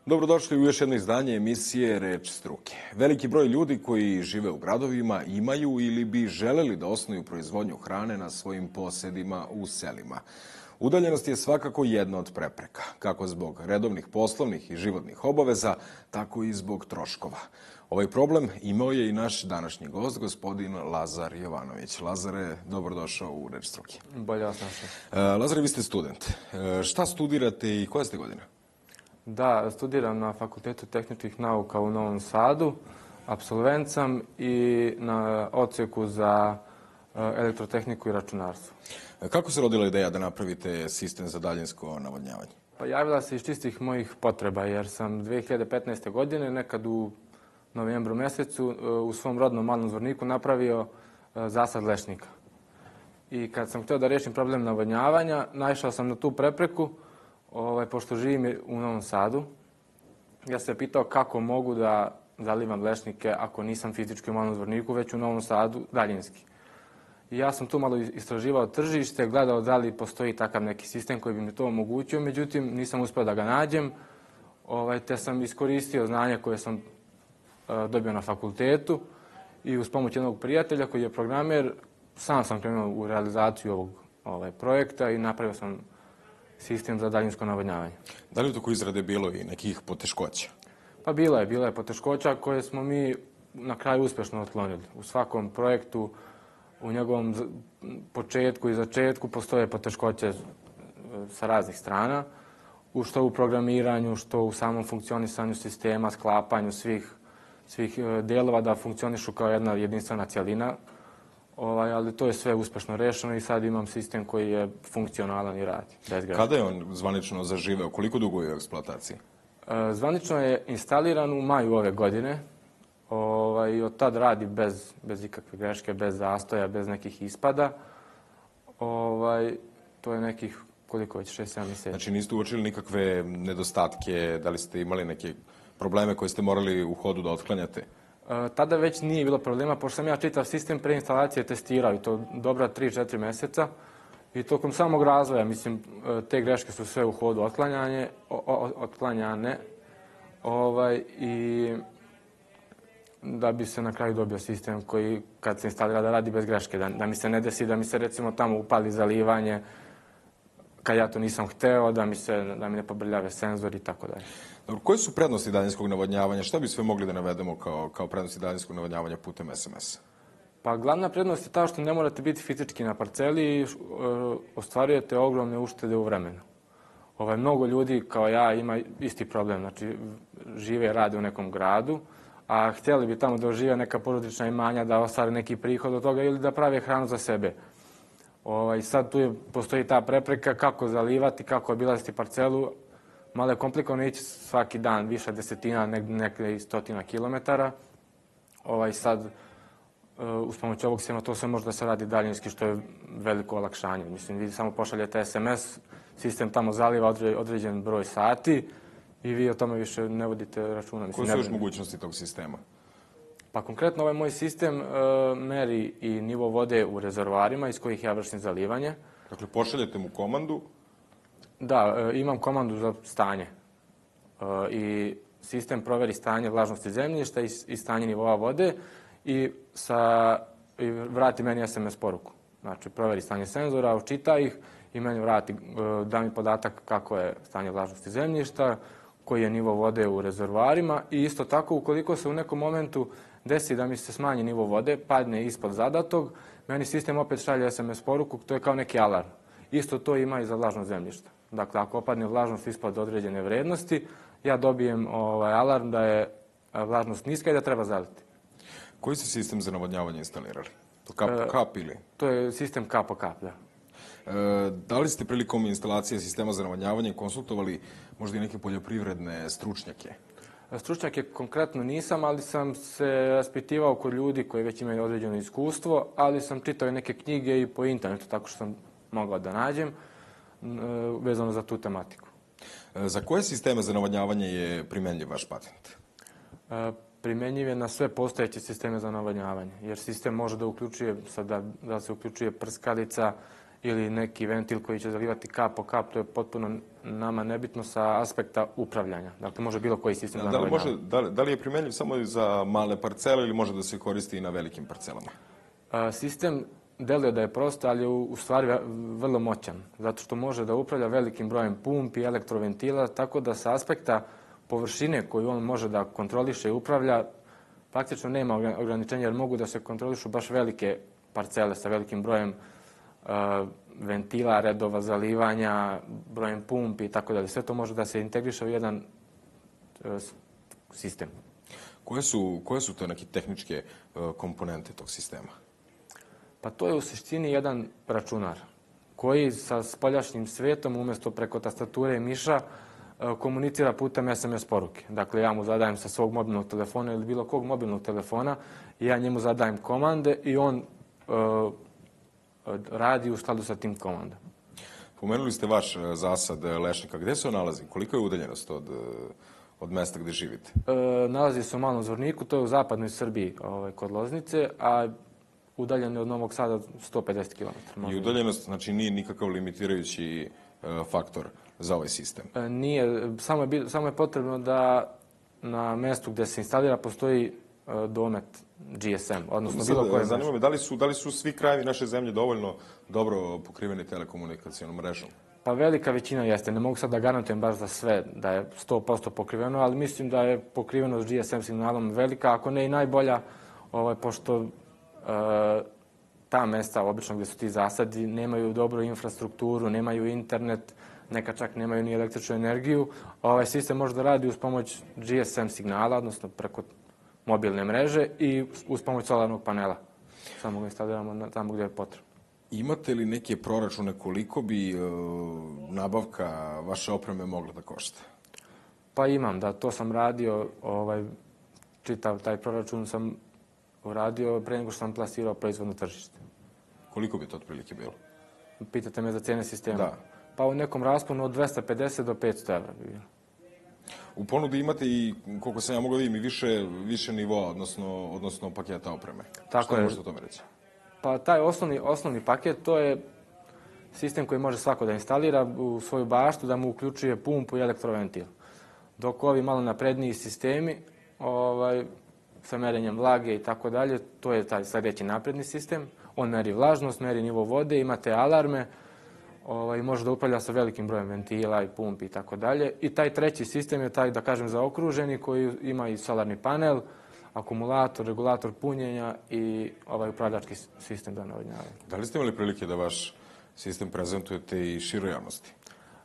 Dobrodošli u još jedno izdanje emisije Reč struke. Veliki broj ljudi koji žive u gradovima imaju ili bi želeli da osnuju proizvodnju hrane na svojim posedima u selima. Udaljenost je svakako jedna od prepreka, kako zbog redovnih poslovnih i životnih obaveza, tako i zbog troškova. Ovaj problem imao je i naš današnji gost, gospodin Lazar Jovanović. Lazare, dobrodošao u Reč struke. Bolje vas našao. Lazare, vi ste student. Šta studirate i koja ste godina? Da, studiram na Fakultetu tehničkih nauka u Novom Sadu, apsolvent sam i na odsjeku za elektrotehniku i računarstvo. Kako se rodila ideja da napravite sistem za daljinsko navodnjavanje? Pa javila se iz čistih mojih potreba, jer sam 2015. godine, nekad u novembru mjesecu, u svom rodnom Malom Zvorniku napravio zasad lešnika. I kad sam htio da riješim problem navodnjavanja, naišao sam na tu prepreku, pošto živim u Novom Sadu. Ja sam se pitao kako mogu da zalivam lešnike ako nisam fizički u Malom Zvorniku, već u Novom Sadu daljinski. I ja sam tu malo istraživao tržište, gledao da li postoji takav neki sistem koji bi mi to omogućio, međutim nisam uspio da ga nađem, te sam iskoristio znanje koje sam dobio na fakultetu i uz pomoć jednog prijatelja koji je programer, sam krenuo u realizaciju ovog projekta i napravio sam sistem za daljinsko navodnjavanje. Da li je toko izrade bilo i nekih poteškoća? Pa bila je poteškoća koje smo mi na kraju uspješno otklonili. U svakom projektu, u njegovom početku i začetku postoje poteškoće sa raznih strana, što u programiranju, što u samom funkcionisanju sistema, sklapanju svih delova da funkcionišu kao jedna jedinstvena cjelina. Ali to je sve uspješno rešeno i sad imam sistem koji je funkcionalan i radi. Kada je on zvanično zaživeo? Koliko dugo je u eksploataciji? Zvanično je instaliran u maju ove godine i od tad radi bez ikakve greške, bez zastoja, bez nekih ispada. To je nekih, koliko već, 6-7 mjeseci. Znači niste uočili nikakve nedostatke, da li ste imali neke probleme koje ste morali u hodu da otklanjate? Tada već nije bilo problema, pošto sam ja čitav sistem preinstalacije testirao i to dobra 3-4 mjeseca i tokom samog razvoja, mislim, te greške su sve u hodu otklanjane i da bi se na kraju dobio sistem koji kad se instalira da radi bez greške, da mi se ne desi, da mi se recimo tamo upali zalivanje kad ja to nisam hteo, da mi ne pobrljave senzor i tako dalje. Dobro, koje su prednosti daljinskog navodnjavanja? Šta bi sve mogli da navedemo kao prednosti daljinskog navodnjavanja putem SMS-a? Pa glavna prednost je ta što ne morate biti fizički na parceli i ostvarujete ogromne uštede u vremenu. Mnogo ljudi kao ja ima isti problem, znači žive i rade u nekom gradu, a htjeli bi tamo da ožive neka porodična imanja, da ostvare neki prihod od toga ili da prave hranu za sebe. Sad tu postoji ta prepreka kako zalivati, kako obilaziti parcelu. Malo je komplikovano ići svaki dan više desetina, nekde i 100 kilometara. Sad, uz pomoć ovog sistema, to sve može da se radi daljinski, što je veliko olakšanje. Mislim, vi samo pošaljete SMS, sistem tamo zaliva određen broj sati i vi o tome više ne vodite računa. Koje su još mogućnosti tog sistema? Pa konkretno ovaj moj sistem meri i nivo vode u rezervoarima iz kojih ja vršim zalivanje. Dakle, pošaljete mu komandu? Da, imam komandu za stanje i sistem proveri stanje vlažnosti zemljišta i stanje nivoa vode i vrati meni SMS poruku. Znači, proveri stanje senzora, očita ih i meni vrati, da mi podatak kako je stanje vlažnosti zemljišta, koji je nivo vode u rezervoarima i isto tako ukoliko se u nekom momentu desi da mi se smanji nivo vode, padne ispod zadatog, meni sistem opet šalje SMS poruku, to je kao neki alarm. Isto to ima i za vlažnost zemljišta. Dakle, ako opadne vlažnost ispod određene vrednosti, ja dobijem alarm da je vlažnost niska i da treba zaliti. Koji ste sistem za navodnjavanje instalirali? To kap po kap ili? To je sistem kap po kap, da. Da li ste prilikom instalacije sistema za navodnjavanje konsultovali možda i neke poljoprivredne stručnjake? Stručnjake konkretno nisam, ali sam se raspitivao kod ljudi koji već imaju određeno iskustvo, ali sam čitao i neke knjige i po internetu, tako što sam mogao da nađem vezano za tu tematiku. Za koje sisteme za navodnjavanje je primenljiv vaš patent? Primenjiv je na sve postojeće sisteme za navodnjavanje, jer sistem može da uključuje, da se uključuje prskalica ili neki ventil koji će zalivati kap po kap, to je potpuno nama nebitno sa aspekta upravljanja. Dakle, može bilo koji sistem za navodnjavanje. Da li je primenljiv samo za male parcele ili može da se koristi i na velikim parcelama? Sistem deluje da je prost, ali je u stvari vrlo moćan, zato što može da upravlja velikim brojem pumpi, elektroventila, tako da sa aspekta površine koju on može da kontroliše i upravlja, praktično nema ograničenja, jer mogu da se kontrolišu baš velike parcele sa velikim brojem ventila, redova zalivanja, brojem pumpi i tako dalje. Sve to može da se integriše u jedan sistem. Koje su to neke tehničke komponente tog sistema? Pa to je u suštini jedan računar koji sa spoljašnjim svetom umjesto preko tastature i miša komunicira putem SMS poruke. Dakle, ja mu zadajem sa svog mobilnog telefona ili bilo kog mobilnog telefona i ja njemu zadajem komande i on radi u skladu sa tim komandama. Pomenuli ste vaš zasad lešnika. Gde se on nalazi? Koliko je udaljenost od mesta gde živite? Nalazi se u Malom Zvorniku, to je u zapadnoj Srbiji kod Loznice, a udaljen je od Novog Sada 150 km. I udaljenost, znači, nije nikakav limitirajući faktor za ovaj sistem? Nije. Samo je potrebno da na mestu gde se instalira postoji domet GSM, odnosno bilo koje. Zanima me, da li su svi krajevi naše zemlje dovoljno dobro pokriveni telekomunikacijom mrežom? Pa velika većina jeste. Ne mogu sad da garantujem baš za sve da je 100% pokriveno, ali mislim da je pokrivenost GSM signalom velika, ako ne i najbolja, pošto ta mesta, obično gde su ti zasadi, nemaju dobru infrastrukturu, nemaju internet, neka čak nemaju ni električnu energiju. Ovaj sistem može da radi uz pomoć GSM signala, odnosno preko mobilne mreže i uz pomoć solarnog panela. Samo ga instaliramo tamo gde je potrebno. Imate li neke proračune koliko bi nabavka vaše opreme mogla da košta? Pa imam, da. To sam radio, čitav taj proračun sam uradio pre nego što sam plasirao proizvod na tržište. Koliko bi to otprilike bilo? Pitate me za cijene sistema? Da. Pa u nekom rasponu od 250 do 500 evra bi bilo. U ponudi imate i, koliko sam ja mogao vidim, i više nivoa, odnosno paketa opreme. Tako je. Što možete o tome reći? Pa taj osnovni paket, to je sistem koji može svako da instalira u svoju baštu, da mu uključuje pumpu i elektroventil. Dok ovi malo napredniji sistemi, sa merenjem vlage i tako dalje, to je taj sljedeći napredni sistem. On meri vlažnost, meri nivo vode, imate alarme, može da upravlja sa velikim brojem ventila i pumpi i tako dalje. I taj treći sistem je taj, da kažem, zaokruženi, koji ima i solarni panel, akumulator, regulator punjenja i upravljački sistem za navodnjavanje. Da li ste imali prilike da vaš sistem prezentujete i široj javnosti?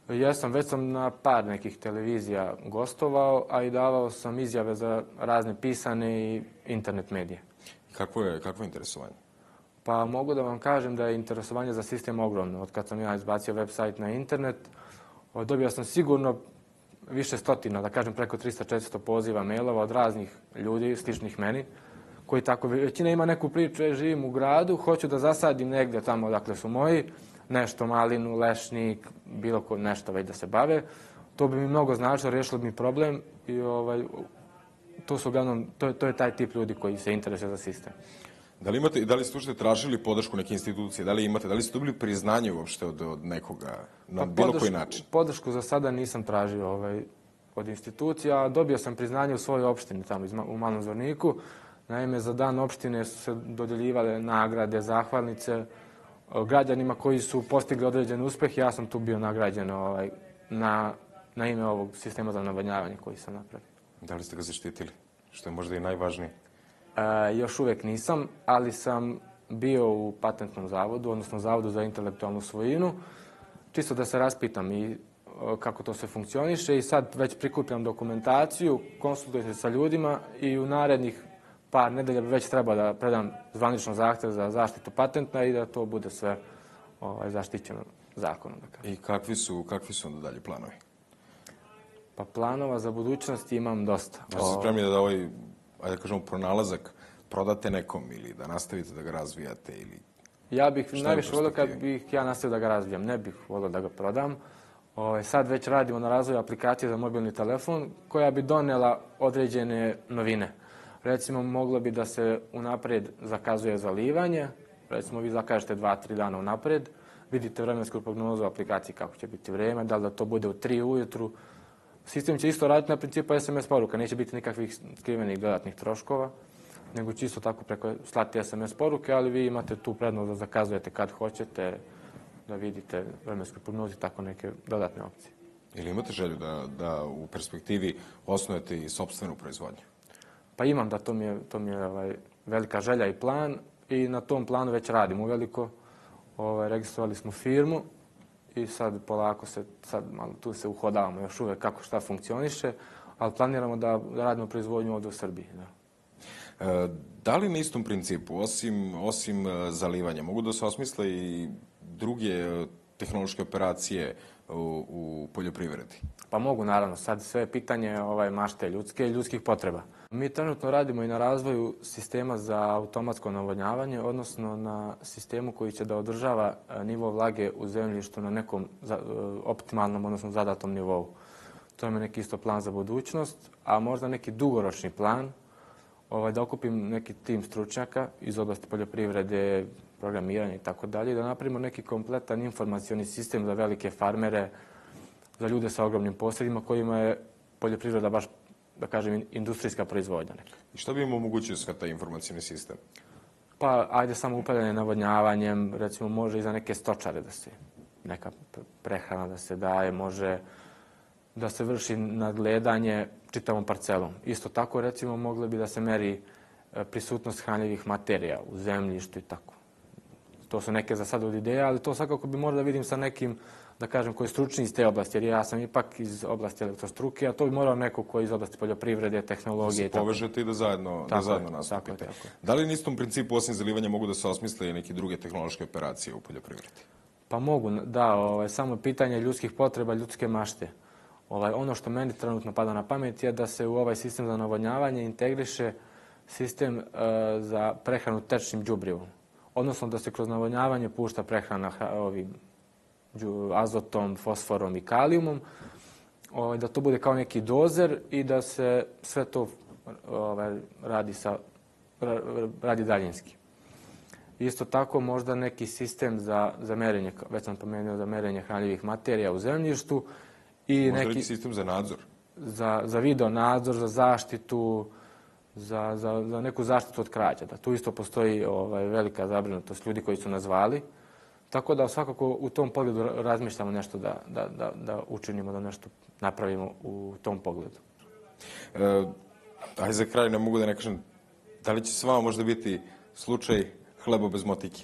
Jesam, već sam na par nekih televizija gostovao, a i davao sam izjave za razne pisane i internet medije. Kakvo je interesovanje? Pa mogu da vam kažem da je interesovanje za sistem ogromno. Od kad sam ja izbacio web sajt na internet, dobio sam sigurno više stotina, da kažem preko 300-400 poziva, mailova od raznih ljudi, sličnih meni, koji tako, većina ima neku priču, živim u gradu, hoću da zasadim negdje tamo odakle su moji, nešto malinu, lešnik, bilo ko nešto već da se bave. To bi mi mnogo značilo, riješilo bi mi problem i to su uglavnom, to je taj tip ljudi koji se interesuje za sistem. Da li ste uopšte tražili podršku neke institucije? Da li ste dobili priznanje uopšte od nekoga na bilo koji način? Podršku za sada nisam tražio od institucija. Dobio sam priznanje u svojoj opštini, tamo u Malom Zvorniku. Naime, za dan opštine su se dodjeljivale nagrade, zahvalnice građanima koji su postigli određen uspeh. Ja sam tu bio nagrađen na ime ovog sistema za navodnjavanje koji sam napravio. Da li ste ga zaštitili? Što je možda i najvažnije. Još uvijek nisam, ali sam bio u patentnom zavodu, odnosno zavodu za intelektualnu svojinu, čisto da se raspitam i kako to sve funkcioniše i sad već prikupljam dokumentaciju, konsultujem se sa ljudima i u narednih par nedelja bi već trebao da predam zvanično zahtev za zaštitu patenta i da to bude sve zaštićeno zakonom. I kakvi su onda dalje planovi? Pa planova za budućnost imam dosta. Da ste spremni da ajde da kažemo, pronalazak prodate nekom ili da nastavite da ga razvijate ili... Ja bih najviše volio kad bih ja nastavio da ga razvijam. Ne bih volio da ga prodam. Sad već radimo na razvoju aplikacije za mobilni telefon koja bi donela određene novine. Recimo, moglo bi da se unaprijed zakazuje zalivanje. Recimo, vi zakažete 2-3 dana unaprijed. vidite vremensku prognozu u aplikaciji kako će biti vrijeme, da li da to bude u 3 ujutru. Sistem će isto raditi na principu SMS poruka, neće biti nikakvih skrivenih dodatnih troškova, nego će isto tako preko slati SMS poruke, ali vi imate tu prednost da zakazujete kad hoćete, da vidite vremenske prognoze i tako neke dodatne opcije. Ili imate želju da u perspektivi osnujete i sopstvenu proizvodnju? Pa imam da to mi je velika želja i plan i na tom planu već radim uveliko. Registrovali smo firmu i sad polako malo tu se uhodavamo još uvijek kako šta funkcioniše, ali planiramo da radimo proizvodnju ovdje u Srbiji. Da. Da li na istom principu, osim zalivanja, mogu da se osmisle i druge tehnološke operacije u poljoprivredi? Pa mogu, naravno. Sad sve je pitanje mašte ljudske i ljudskih potreba. Mi trenutno radimo i na razvoju sistema za automatsko navodnjavanje, odnosno na sistemu koji će da održava nivo vlage u zemljištu na nekom optimalnom, odnosno zadatom nivou. To je neki isto plan za budućnost, a možda neki dugoročni plan da okupim neki tim stručnjaka iz oblasti poljoprivrede, programiranja i tako dalje, da napravimo neki kompletan informacioni sistem za velike farmere, za ljude sa ogromnim posjedima kojima je poljoprivreda baš, da kažem, industrijska proizvodnja. I što bi im omogućio sve taj informacioni sistem? Pa, ajde samo upravljanje navodnjavanjem, recimo može i za neke stočare da se, neka prehrana da se daje, može da se vrši nadgledanje čitavom parcelom. Isto tako, recimo, mogli bi da se meri prisutnost hranjivih materija u zemljištu i tako. To su neke za sad od ideja, ali to svakako bi morao da vidim sa nekim, da kažem, koji je stručni iz te oblasti, jer ja sam ipak iz oblasti elektrostruke, a to bi morao neko koji je iz oblasti poljoprivrede, tehnologije i tako. Da se povežete i da zajedno nastupite. Tako. Da li na istom principu, osim zalivanja, mogu da se osmisle i neke druge tehnološke operacije u poljoprivredi? Pa mogu, da. Samo pitanje ljudskih potreba, ljudske mašte. Ono što meni trenutno pada na pamet je da se u ovaj sistem za navodnjavanje integriše sistem za prehranu tečnim đubrivom. Odnosno da se kroz navodnjavanje pušta prehrana azotom, fosforom i kalijumom, da to bude kao neki dozer i da se sve to radi daljinski. Isto tako možda neki sistem za merenje, već sam pomenuo, za merenje hranjivih materija u zemljištu. Možda neki sistem za nadzor? Za video nadzor, za zaštitu, za neku zaštitu od krađa. Tu isto postoji velika zabrinutost ljudi koji su nas zvali. Tako da svakako u tom pogledu razmišljamo nešto da učinimo, da nešto napravimo u tom pogledu. Ajde za kraj, ne mogu da ne kažem, da li će s vama možda biti slučaj hleba bez motike?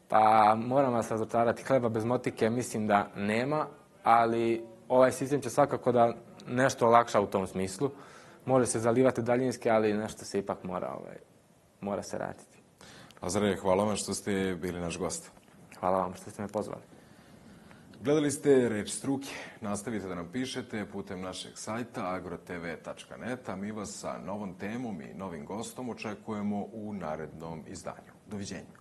Pa moram vas razočarati, hleba bez motike mislim da nema, ali ovaj sistem će svakako da nešto olakša u tom smislu. Može se zalivati daljinski, ali nešto se ipak mora se raditi. Lazare, hvala vam što ste bili naš gost. Hvala vam što ste me pozvali. Gledali ste Reč struke. Nastavite da nam pišete putem našeg sajta agrotv.net, a mi vas sa novom temom i novim gostom očekujemo u narednom izdanju. Doviđenja.